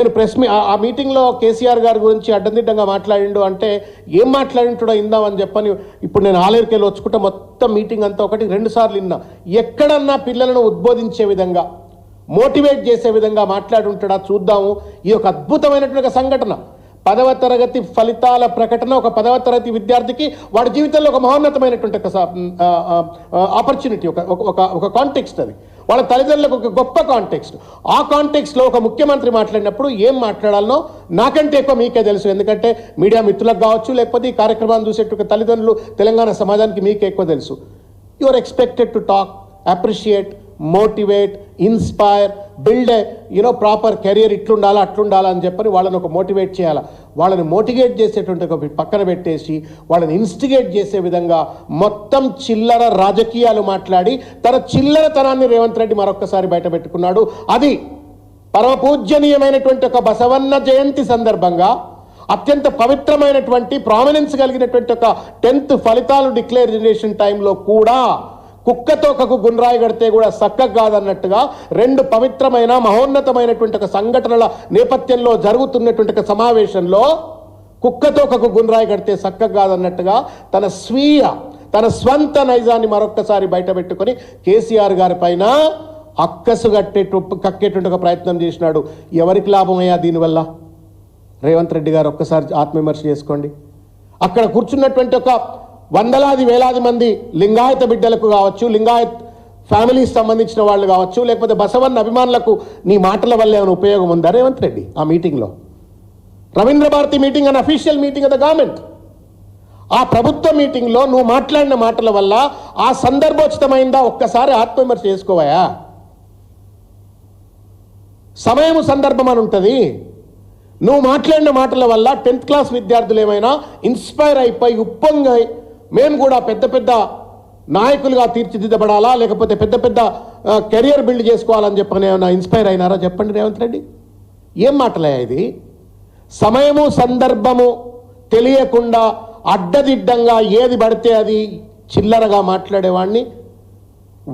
నేను ఆ మీటింగ్లో కేసీఆర్ గారి గురించి అడ్డందిడ్డంగా మాట్లాడిండు అంటే ఏం మాట్లాడింటాడో ఇందామని చెప్పని ఇప్పుడు నేను ఆలేరుకెళ్ళి వచ్చుకుంటే మొత్తం మీటింగ్ అంతా 1-2 సార్లు విన్నా. ఎక్కడన్నా పిల్లలను ఉద్బోధించే విధంగా మోటివేట్ చేసే విధంగా మాట్లాడుంటాడా చూద్దాము. ఈ ఒక అద్భుతమైనటువంటి సంఘటన 10వ తరగతి ఫలితాల ప్రకటన ఒక 10వ తరగతి విద్యార్థికి వాడి జీవితంలో ఒక మహోన్నతమైనటువంటి ఆపర్చునిటీ, ఒక కాంటెక్స్ట్. అది వాళ్ళ తల్లిదండ్రులకు ఒక గొప్ప కాంటెక్స్ట్. ఆ కాంటెక్స్ట్లో ఒక ముఖ్యమంత్రి మాట్లాడినప్పుడు ఏం మాట్లాడాలనో నాకంటే ఎక్కువ మీకే తెలుసు. ఎందుకంటే మీడియా మిత్రులకు కావచ్చు, లేకపోతే ఈ కార్యక్రమాన్ని చూసేటువంటి తల్లిదండ్రులు తెలంగాణ సమాజానికి మీకే ఎక్కువ తెలుసు. You are expected to talk, appreciate, motivate, inspire, build proper career, ఇట్లుండాలా అట్లుండాలా అని చెప్పని వాళ్ళని ఒక మోటివేట్ చేయాలి. వాళ్ళని మోటివేట్ చేసేటువంటి ఒక పక్కన పెట్టేసి వాళ్ళని ఇన్స్టిగేట్ చేసే విధంగా మొత్తం చిల్లర రాజకీయాలు మాట్లాడి తన చిల్లరతనాన్ని రేవంత్ రెడ్డి మరొక్కసారి బయట పెట్టుకున్నాడు. అది పరమపూజ్యనీయమైనటువంటి ఒక బసవన్న జయంతి సందర్భంగా అత్యంత పవిత్రమైనటువంటి ప్రామినెన్స్ కలిగినటువంటి ఒక 10th ఫలితాలు డిక్లేరేషన్ టైంలో కూడా కుక్కతోకకు గుండ్రాయి కడితే కూడా సక్కగా కాదన్నట్టుగా 2 పవిత్రమైన మహోన్నతమైనటువంటి ఒక సంఘటనల నేపథ్యంలో జరుగుతున్నటువంటి ఒక సమావేశంలో కుక్కతోకకు గుండ్రాయి కడితే సక్కగా కాదన్నట్టుగా తన స్వంత నైజాన్ని మరొక్కసారి బయట పెట్టుకొని కేసీఆర్ గారి పైన అక్కసు కక్కేటువంటి ఒక ప్రయత్నం చేసినాడు. ఎవరికి లాభమయ్యా దీనివల్ల? రేవంత్ రెడ్డి గారు ఒక్కసారి ఆత్మవిమర్శ చేసుకోండి. అక్కడ కూర్చున్నటువంటి ఒక వందలాది వేలాది మంది లింగాయత బిడ్డలకు కావచ్చు, లింగాయత్ ఫ్యామిలీకి సంబంధించిన వాళ్ళు కావచ్చు, లేకపోతే బసవన్న అభిమానులకు నీ మాటల వల్ల ఏమైనా ఉపయోగం ఉందా రేవంత్ రెడ్డి? ఆ మీటింగ్లో Ravindra Bharathi meeting unofficial meeting of the government, ఆ ప్రభుత్వ మీటింగ్లో నువ్వు మాట్లాడిన మాటల వల్ల ఆ సందర్భోచితమైందా? ఒక్కసారి ఆత్మవిమర్శ చేసుకోవయా. సమయము సందర్భం అని ఉంటుంది. నువ్వు మాట్లాడిన మాటల వల్ల 10th క్లాస్ విద్యార్థులు ఏమైనా ఇన్స్పైర్ అయిపోయి ఉప్పొంగి మేము కూడా పెద్ద పెద్ద నాయకులుగా తీర్చిదిద్దబడాలా, లేకపోతే పెద్ద పెద్ద కెరియర్ బిల్డ్ చేసుకోవాలని చెప్పని ఏమైనా ఇన్స్పైర్ అయినారా? చెప్పండి రేవంత్ రెడ్డి. ఏం మాటలే ఇది? సమయము సందర్భము తెలియకుండా అడ్డదిడ్డంగా ఏది పడితే అది చిల్లరగా మాట్లాడేవాడిని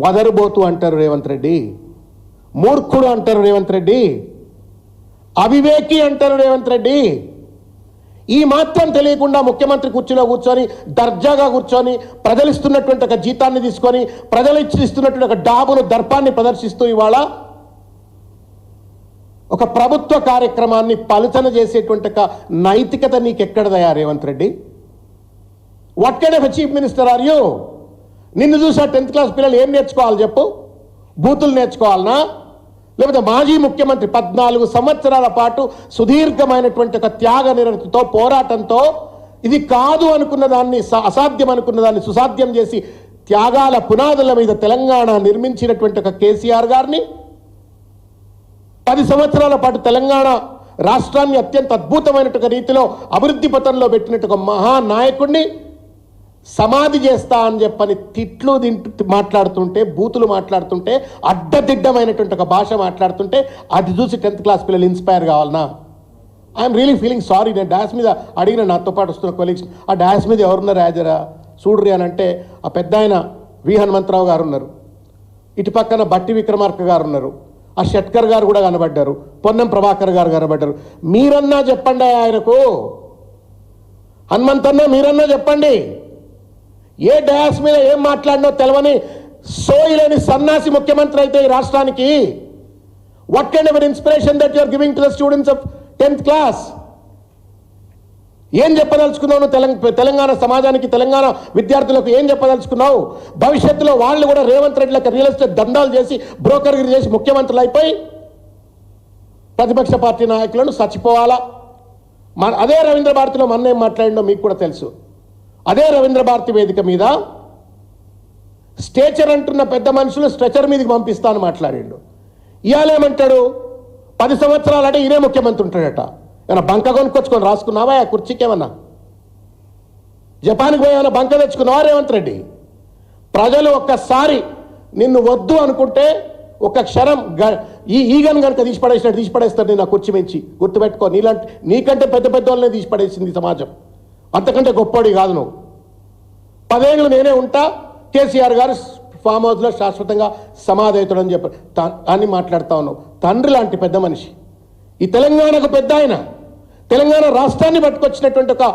వదరుబోతు అంటారు రేవంత్ రెడ్డి, మూర్ఖుడు అంటారు రేవంత్ రెడ్డి, అవివేకి అంటారు రేవంత్ రెడ్డి. ఈ మాత్రం తెలియకుండా ముఖ్యమంత్రి కుర్చీలో కూర్చొని దర్జాగా కూర్చొని ప్రజలు ఇస్తున్నటువంటి ఒక జీతాన్ని తీసుకొని ప్రజలు ఇస్తున్నటువంటి ఒక డాబును దర్పాన్ని ప్రదర్శిస్తూ ఇవాళ ఒక ప్రభుత్వ కార్యక్రమాన్ని పలుచన చేసేటువంటి ఒక నైతికత నీకెక్కడదయా Revanth Reddy? What kind of chief minister are you? నిన్ను చూసా 10th క్లాస్ పిల్లలు ఏం నేర్చుకోవాలి చెప్పు? బూతులు నేర్చుకోవాలనా? లేకపోతే మాజీ ముఖ్యమంత్రి 14 సంవత్సరాల పాటు సుదీర్ఘమైనటువంటి ఒక త్యాగ నిరతితో పోరాటంతో ఇది కాదు అనుకున్న దాన్ని, అసాధ్యం అనుకున్న దాన్ని సుసాధ్యం చేసి త్యాగాల పునాదుల మీద తెలంగాణ నిర్మించినటువంటి ఒక కేసీఆర్ గారిని 10 సంవత్సరాల పాటు తెలంగాణ రాష్ట్రాన్ని అత్యంత అద్భుతమైనటువంటి రీతిలో అభివృద్ధి పథంలో పెట్టినట్టు ఒక మహానాయకుడిని సమాధి చేస్తా అని చెప్పని తిట్లు మాట్లాడుతుంటే, బూతులు మాట్లాడుతుంటే, అడ్డదిడ్డమైనటువంటి ఒక భాష మాట్లాడుతుంటే అది చూసి 10th క్లాస్ పిల్లలు ఇన్స్పైర్ కావాలనా? I'm really feeling sorry. నేను డాష్ మీద అడిగిన నాతో పాటు వస్తున్న కొలీగ్స్, ఆ డాష్ మీద ఎవరున్నారు రాజరా చూడ్రి అని అంటే ఆ పెద్ద ఆయన వి హనుమంతరావు గారు ఉన్నారు, ఇటు పక్కన బట్టి విక్రమార్క గారు ఉన్నారు, ఆ షట్కర్ గారు కూడా కనబడ్డారు, పొన్నం ప్రభాకర్ గారు కనబడ్డారు. మీరన్నా చెప్పండి ఆయనకు, హనుమంతన్న మీరన్నా చెప్పండి. ఏ డయాస్ మీద ఏం మాట్లాడినో తెలవని సోయిలేని సన్నాసి ముఖ్యమంత్రి అయితే ఈ రాష్ట్రానికి what kind of inspiration that you are giving to the students of 10th class? ఏం చెప్పదలుచుకున్నావు తెలంగాణ సమాజానికి, తెలంగాణ విద్యార్థులకు ఏం చెప్పదలుచుకున్నావు? భవిష్యత్తులో వాళ్ళు కూడా రేవంత్ రెడ్డిలకు రియల్ ఎస్టేట్ దందాలు చేసి బ్రోకర్గిరి చేసి ముఖ్యమంత్రులు అయిపోయి ప్రతిపక్ష పార్టీ నాయకులను చచ్చిపోవాలా? అదే రవీంద్ర భారతిలో మొన్న ఏం మాట్లాడిండో మీకు కూడా తెలుసు. అదే రవీంద్ర భారతి వేదిక మీద స్టేచర్ అంటున్న పెద్ద మనుషులు స్ట్రెచర్ మీదకి పంపిస్తాను మాట్లాడిండు. ఇవాళేమంటాడు? 10 సంవత్సరాలు అంటే ఈయనే ముఖ్యమంత్రి ఉంటాడట. ఏమన్నా బంక కొనుక్కొచ్చుకొని రాసుకున్నావా ఆ కుర్చీకి? ఏమన్నా జపాన్కి పోయి ఏమైనా బంక తెచ్చుకున్నావా రేవంత్ రెడ్డి? ప్రజలు ఒక్కసారి నిన్ను వద్దు అనుకుంటే ఒక క్షణం ఈగను కనుక తీసిపడేస్తారు నేను ఆ కుర్చీ మించి. గుర్తుపెట్టుకో, నీకంటే పెద్ద పెద్ద వాళ్ళనే తీసిపడేసింది సమాజం. అంతకంటే గొప్పవాడి కాదు నువ్వు. 10 ఏళ్ళు నేనే ఉంటా, కేసీఆర్ గారు ఫామ్ హౌస్లో శాశ్వతంగా సమాధి అవుతాడని చెప్పి అని మాట్లాడుతా ఉన్నావు. తండ్రి లాంటి పెద్ద మనిషి ఈ తెలంగాణకు పెద్ద ఆయన, తెలంగాణ రాష్ట్రాన్ని పట్టుకొచ్చినటువంటి ఒక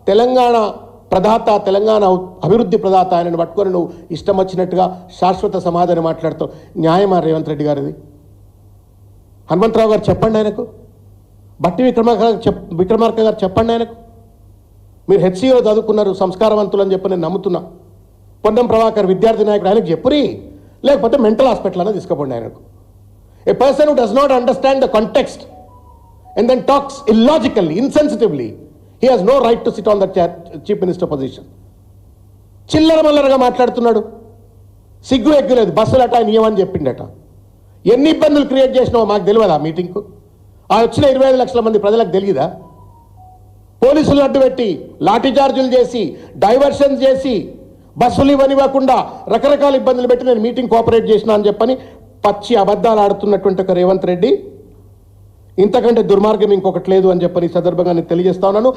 తెలంగాణ ప్రదాత, తెలంగాణ అభివృద్ధి ప్రదాత ఆయనను పట్టుకొని నువ్వు ఇష్టం వచ్చినట్టుగా శాశ్వత సమాధానం మాట్లాడుతావు. న్యాయమా రేవంత్ రెడ్డి గారిది? హనుమంతరావు గారు చెప్పండి ఆయనకు, బట్టి విక్రమార్క గారు చెప్పండి ఆయనకు. మీరు హెచ్సిఓ చదువుకున్నారు, సంస్కారవంతులు అని చెప్పి నేను నమ్ముతున్నా. పొన్నం ప్రభాకర్ విద్యార్థి నాయకుడు, ఆయనకు చెప్పురి, లేకపోతే మెంటల్ హాస్పిటల్ అనేది తీసుకోండి ఆయనకు. A person who does not understand the context and then talks illogically, insensitively, he has no right to sit on the chief minister position. చిల్లర మల్లరగా మాట్లాడుతున్నాడు, సిగ్గు ఎగ్గులేదు. బస్సులట ఆయన ఇవ్వమని చెప్పిండట. ఎన్ని ఇబ్బందులు క్రియేట్ చేసినావో మాకు తెలియదా? మీటింగ్కు ఆ వచ్చిన 25 లక్షల మంది ప్రజలకు తెలియదా? పోలీసులు అడ్డుపెట్టి లాఠీ చార్జీలు చేసి డైవర్షన్ చేసి బస్సులు ఇవ్వనివ్వకుండా రకరకాల ఇబ్బందులు పెట్టి నేను మీటింగ్ కోఆపరేట్ చేసిన అని చెప్పని పచ్చి అబద్ధాలు ఆడుతున్నటువంటి ఒక రేవంత్ రెడ్డి, ఇంతకంటే దుర్మార్గం ఇంకొకటి లేదు అని చెప్పని ఈ సందర్భంగా నేను తెలియజేస్తా ఉన్నాను.